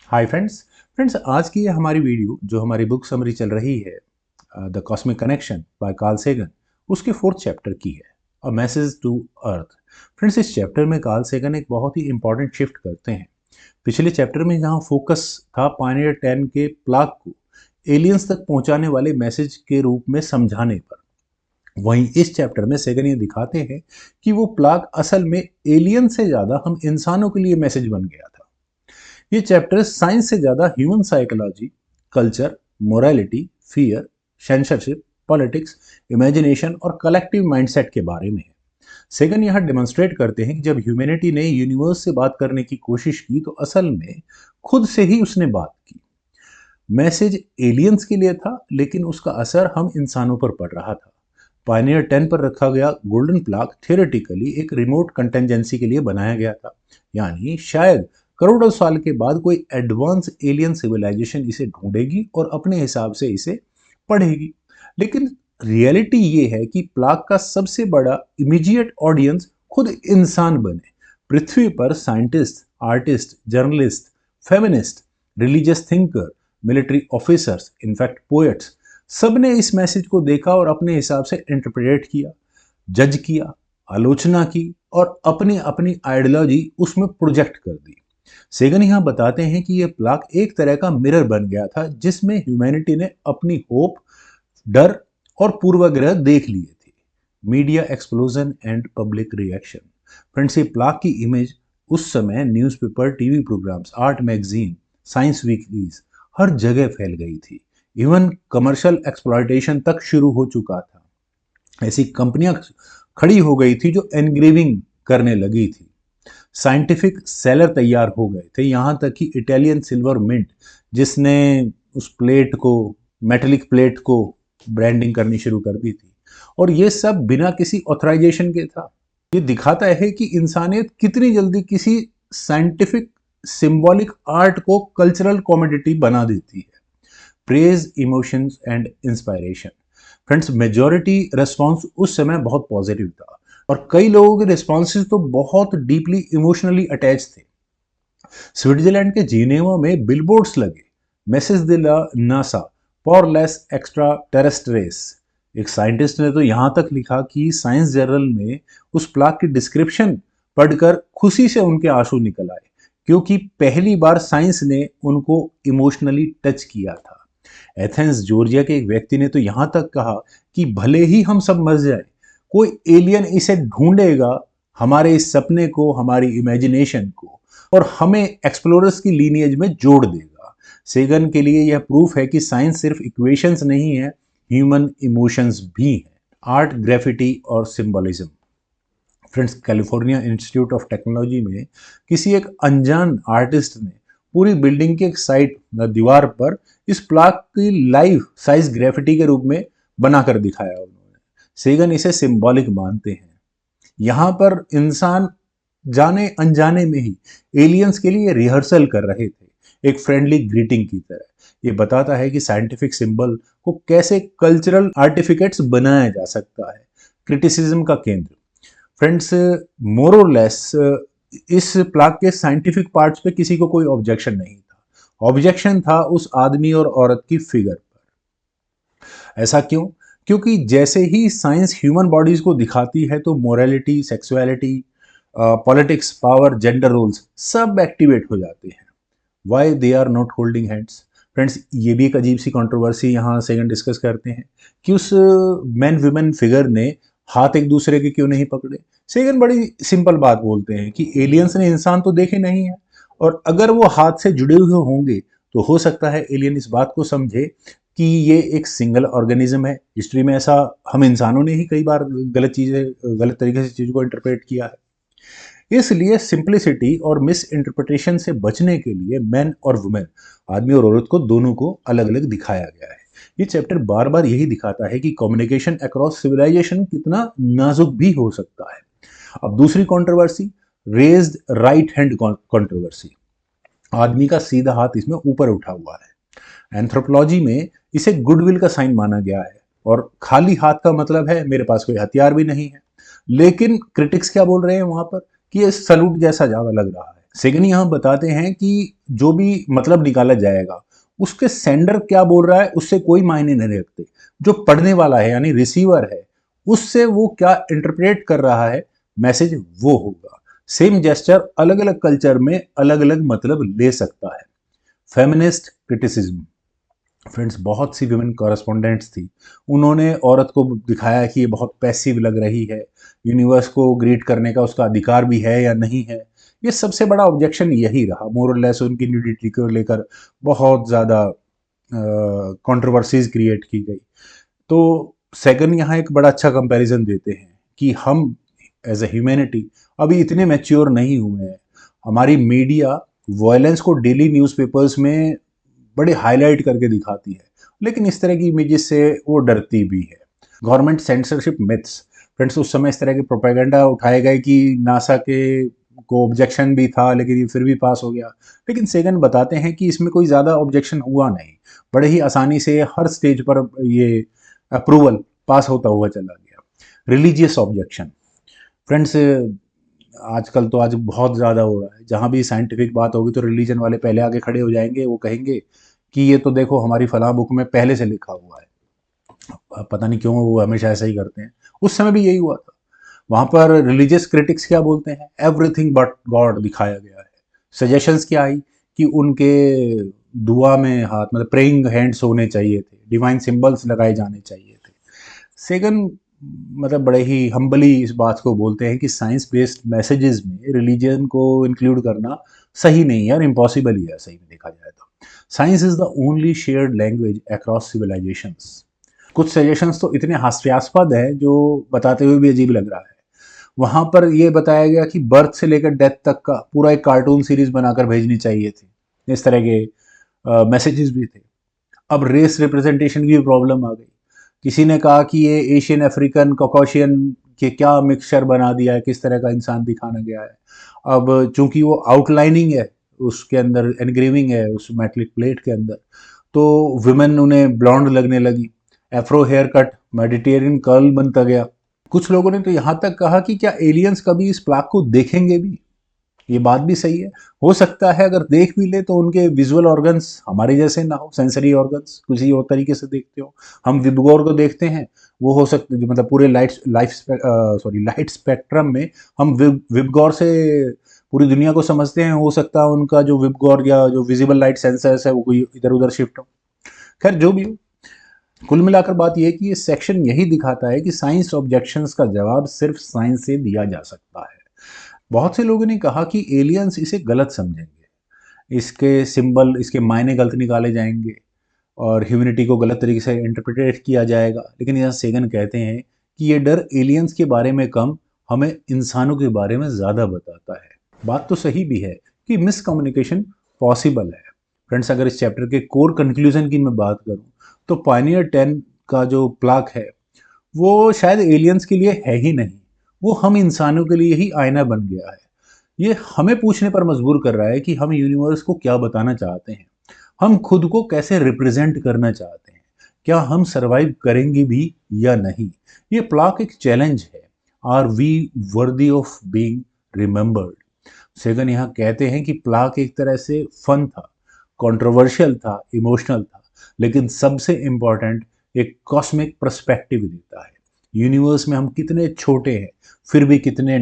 Hi friends आज की ये हमारी वीडियो जो हमारी बुक समरी चल रही है the cosmic connection by Carl Sagan उसके फोर्थ चैप्टर की है a message to Earth. Friends इस चैप्टर में कार्ल सेगन एक बहुत ही इंपॉर्टेंट शिफ्ट करते हैं। पिछले चैप्टर में जहां फोकस था पायनियर 10 के प्लाग को एलियंस तक पहुंचाने वाले मैसेज के रूप में समझाने पर, वहीं इस चैप्टर में सेगन ये दिखाते हैं कि वो प्लाग असल में एलियन से ज़्यादा हम इंसानों के लिए मैसेज बन गया था। ये चैप्टर साइंस से ज्यादा human psychology, culture, morality, fear, censorship, politics, imagination और कलेक्टिव माइंडसेट के बारे में है। सेगन यहाँ डेमोन्स्ट्रेट करते हैं कि जब ह्यूमैनिटी ने यूनिवर्स से बात करने की कोशिश की तो असल में खुद से ही उसने बात की। मैसेज एलियंस के लिए था लेकिन उसका असर हम इंसानों पर पड़ रहा था। पायनियर 10 पर रखा गया गोल्डन प्लाग थियोरेटिकली एक रिमोट कंटेंजेंसी के लिए बनाया गया था, यानी शायद करोड़ों साल के बाद कोई एडवांस एलियन सिविलाइजेशन इसे ढूंढेगी और अपने हिसाब से इसे पढ़ेगी। लेकिन रियलिटी ये है कि प्लाग का सबसे बड़ा इमीडिएट ऑडियंस खुद इंसान बने। पृथ्वी पर scientist, artist, journalist, feminist, religious thinker, military officers, in fact poets, सबने इस मैसेज को देखा और अपने हिसाब से इंटरप्रेट किया, जज किया, आलोचना की और अपनी अपनी आइडियोलॉजी उसमें प्रोजेक्ट कर दी। सेगन यहाँ बताते हैं कि यह प्लाग एक तरह का मिरर बन गया था जिसमें ह्यूमैनिटी ने अपनी होप, डर और पूर्वाग्रह देख लिए थे। Media explosion and public reaction. Friends ये प्लाग की इमेज उस समय newspaper, TV programmes, art magazine, science weeklies हर जगह फैल गई थी। इवन कमर्शियल एक्सप्लॉयटेशन तक शुरू हो चुका था। ऐसी कंपनियां खड़ी हो गई थी जो एनग्रेविंग करने लगी थी। साइंटिफिक सेलर तैयार हो गए थे, यहाँ तक कि इटालियन सिल्वर मिंट जिसने उस प्लेट को, मेटेलिक प्लेट को ब्रांडिंग करनी शुरू कर दी थी। और ये सब बिना किसी ऑथराइजेशन के था। ये दिखाता है कि इंसानियत कितनी जल्दी किसी साइंटिफिक सिंबॉलिक आर्ट को कल्चरल कॉमोडिटी बना देती है। Praise, emotions and inspiration. Friends majority response उस समय बहुत पॉजिटिव था और कई लोगों के रिस्पॉन्सेज तो बहुत डीपली इमोशनली अटैच थे। स्विट्जरलैंड के जिनेवा में बिलबोर्ड्स लगे, मैसेज दे ला NASA for less extraterrestrials. एक साइंटिस्ट ने तो यहाँ तक लिखा कि साइंस जर्नल में उस प्लाग की डिस्क्रिप्शन पढ़कर खुशी से उनके आंसू निकल आए, क्योंकि पहली बार साइंस ने उनको इमोशनली टच किया था। एथेंस जॉर्जिया के एक व्यक्ति ने तो यहाँ तक कहा कि भले ही हम सब मर जाए, कोई एलियन इसे ढूंढेगा, हमारे इस सपने को, हमारी इमेजिनेशन को, और हमें एक्सप्लोरर्स की लीनियज में जोड़ देगा। सेगन के लिए यह प्रूफ है कि साइंस सिर्फ इक्वेशंस नहीं है, ह्यूमन इमोशंस भी हैं। आर्ट, ग्राफिटी और symbolism. Friends California institute of technology में किसी एक अनजान आर्टिस्ट ने पूरी बिल्डिंग की एक साइड दीवार पर इस प्लाग की लाइव साइज ग्राफिटी के रूप में बनाकर दिखाया उन्होंने। सेगन इसे सिंबॉलिक मानते हैं। यहाँ पर इंसान जाने अनजाने में ही एलियंस के लिए रिहर्सल कर रहे थे, एक फ्रेंडली ग्रीटिंग की तरह। ये बताता है कि साइंटिफिक सिंबल को कैसे कल्चरल आर्टिफिकेट्स बनाया जा सकता है। क्रिटिसिज्म का केंद्र। फ्रेंड्स मोर और लेस इस प्लाग के साइंटिफिक पार्ट्स पे किसी को कोई ऑब्जेक्शन नहीं था। ऑब्जेक्शन था उस आदमी और औरत की फिगर पर। ऐसा क्यों? क्योंकि जैसे ही साइंस ह्यूमन बॉडीज को दिखाती है तो morality, sexuality, politics, power, gender roles सब एक्टिवेट हो जाते हैं। Why they are not holding hands. Friends ये भी एक अजीब सी कंट्रोवर्सी यहाँ सेकंड डिस्कस करते हैं कि उस मैन वुमेन फिगर ने हाथ एक दूसरे के क्यों नहीं पकड़े। सेगन बड़ी सिंपल बात बोलते हैं कि एलियंस ने इंसान तो देखे नहीं है, और अगर वो हाथ से जुड़े हुए होंगे तो हो सकता है एलियन इस बात को समझे कि ये एक सिंगल ऑर्गेनिज्म है। हिस्ट्री में ऐसा हम इंसानों ने ही कई बार गलत तरीके से चीज़ों को इंटरप्रेट किया है। इसलिए सिंप्लिसिटी और मिस इंटरप्रिटेशन से बचने के लिए मैन और वुमेन, आदमी और औरत को, दोनों को अलग अलग दिखाया गया है। ये चैप्टर बार बार यही दिखाता है कि कम्युनिकेशन अक्रॉस सिविलाइजेशन कितना नाजुक भी हो सकता है। अब दूसरी controversy, raised right hand controversy. आदमी का सीधा हाथ इसमें ऊपर उठा हुआ है। एंथ्रोपोलॉजी में इसे गुडविल का साइन माना गया है और खाली हाथ का मतलब है मेरे पास कोई हथियार भी नहीं है। लेकिन क्रिटिक्स क्या बोल रहे हैं वहां पर कि ये सलूट जैसा ज्यादा लग रहा है। सेकंड यहाँ बताते हैं कि जो भी मतलब निकाला जाएगा उसके सेंडर क्या बोल रहा है उससे कोई मायने नहीं रखते, जो पढ़ने वाला है यानी रिसीवर है उससे वो क्या इंटरप्रेट कर रहा है मैसेज वो होगा। सेम जेस्चर अलग अलग कल्चर में अलग अलग मतलब ले सकता है। फेमिनिस्ट क्रिटिसिज्म, फ्रेंड्स बहुत सी विमेन कॉरेस्पोंडेंट्स थी, उन्होंने औरत को दिखाया कि ये बहुत पैसिव लग रही है, यूनिवर्स को ग्रीट करने का उसका अधिकार भी है या नहीं है। ये सबसे बड़ा ऑब्जेक्शन यही रहा, मोर और लेस उनकी न्यूडिटी को लेकर बहुत ज़्यादा कंट्रोवर्सीज क्रिएट की गई। तो सेकंड यहाँ एक बड़ा अच्छा कंपैरिजन देते हैं कि हम एज ए ह्यूमैनिटी अभी इतने मैच्योर नहीं हुए हैं। हमारी मीडिया वायलेंस को डेली न्यूज़पेपर्स में बड़े हाईलाइट करके दिखाती है, लेकिन इस तरह की इमेजेस से वो डरती भी है। गवर्नमेंट सेंसरशिप मिथ्स, फ्रेंड्स उस समय इस तरह के प्रोपेगेंडा उठाए गए कि नासा के को ऑब्जेक्शन भी था लेकिन ये फिर भी पास हो गया। लेकिन सेगन बताते हैं कि इसमें कोई ज़्यादा ऑब्जेक्शन हुआ नहीं, बड़े ही आसानी से हर स्टेज पर ये अप्रूवल पास होता हुआ चला गया। रिलीजियस ऑब्जेक्शन, फ्रेंड्स आजकल तो आज बहुत ज़्यादा हो रहा है, जहाँ भी साइंटिफिक बात होगी तो रिलीजन वाले पहले आगे खड़े हो जाएंगे, वो कहेंगे कि ये तो देखो हमारी फलां बुक में पहले से लिखा हुआ है। अब पता नहीं क्यों वो हमेशा ऐसा ही करते हैं, उस समय भी यही हुआ था। वहाँ पर रिलीजियस क्रिटिक्स क्या बोलते हैं, एवरीथिंग बट गॉड दिखाया गया है। सजेशंस क्या आई कि उनके दुआ में हाथ मतलब प्रेइंग हैंड्स होने चाहिए थे, डिवाइन सिंबल्स लगाए जाने चाहिए थे। सेकंड मतलब बड़े ही हम्बली इस बात को बोलते हैं कि साइंस बेस्ड मैसेजेस में रिलीजन को इंक्लूड करना सही नहीं है और इम्पॉसिबल ही है सही में देखा जाए तो। Science is the only shared language across civilisations. कुछ सजेशंस तो इतने हास्यास्पद है जो बताते हुए भी अजीब लग रहा है। वहां पर यह बताया गया कि बर्थ से लेकर डेथ तक का पूरा एक कार्टून सीरीज बनाकर भेजनी चाहिए थी, इस तरह के मैसेजेस भी थे। अब रेस रिप्रेजेंटेशन की भी प्रॉब्लम आ गई। किसी ने कहा कि ये एशियन अफ्रीकन कॉकॉशियन के क्या मिक्सचर बना दिया है, किस तरह का इंसान दिखाना गया है। अब चूंकि वो आउटलाइनिंग है, उसके अंदर एनग्रेविंग है उस मेटलिक प्लेट के अंदर, तो विमेन उन्हें ब्लॉन्ड लगने लगी। Afro haircut Mediterranean curl बनता गया। कुछ लोगों ने तो यहाँ तक कहा कि क्या एलियंस कभी इस प्लाग को देखेंगे भी। ये बात भी सही है, हो सकता है अगर देख भी ले तो उनके विजुअल ऑर्गन्स हमारे जैसे ना हो, सेंसरी ऑर्गन्स किसी और तरीके से देखते हो। हम विबगोर को देखते हैं, वो हो सकता है मतलब पूरे लाइट स्पेक्ट्रम में हम विबगोर से पूरी दुनिया को समझते हैं, हो सकता है उनका जो विबगोर या जो विजिबल लाइट सेंसर्स है वो कोई इधर उधर शिफ्ट हो। खैर जो भी हो, कुल मिलाकर बात यह है कि ये सेक्शन यही दिखाता है कि साइंस ऑब्जेक्शंस का जवाब सिर्फ साइंस से दिया जा सकता है। बहुत से लोगों ने कहा कि एलियंस इसे गलत समझेंगे, इसके सिंबल इसके मायने गलत निकाले जाएंगे और ह्यूमैनिटी को गलत तरीके से इंटरप्रिटेट किया जाएगा। लेकिन यहाँ सेगन कहते हैं कि ये डर एलियंस के बारे में कम, हमें इंसानों के बारे में ज़्यादा बताता है। बात तो सही भी है कि मिसकम्युनिकेशन पॉसिबल है। फ्रेंड्स अगर इस चैप्टर के कोर कंक्लूजन की मैं बात करूं तो पायनियर 10 का जो प्लाक है वो शायद एलियंस के लिए है ही नहीं, वो हम इंसानों के लिए ही आईना बन गया है। ये हमें पूछने पर मजबूर कर रहा है कि हम यूनिवर्स को क्या बताना चाहते हैं, हम खुद को कैसे रिप्रेजेंट करना चाहते हैं, क्या हम सरवाइव करेंगे भी या नहीं। ये प्लाक एक चैलेंज है। Are we worthy of being remembered. Sagan यहाँ कहते हैं कि प्लाक एक तरह से फन था, कंट्रोवर्शियल था, इमोशनल था, लेकिन सबसे इंपॉर्टेंट एक कॉस्मिक पर्सपेक्टिव देता है। यूनिवर्स में हम कितने छोटे हैं फिर भी कितने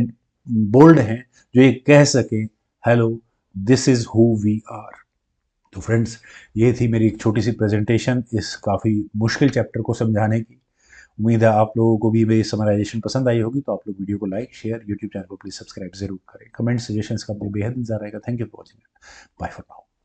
बोल्ड हैं जो ये कह सकें, hello this is who we are. तो फ्रेंड्स ये थी मेरी एक छोटी सी प्रेजेंटेशन इस काफ़ी मुश्किल चैप्टर को समझाने की। उम्मीद है आप लोगों को भी मेरी समराइजेशन पसंद आई होगी। तो आप लोग वीडियो को लाइक शेयर यूट्यूब चैनल को प्लीज़ सब्सक्राइब जरूर करें। कमेंट सजेशंस का मुझे बेहद इंतजार रहेगा। Thank you for watching. Bye for now.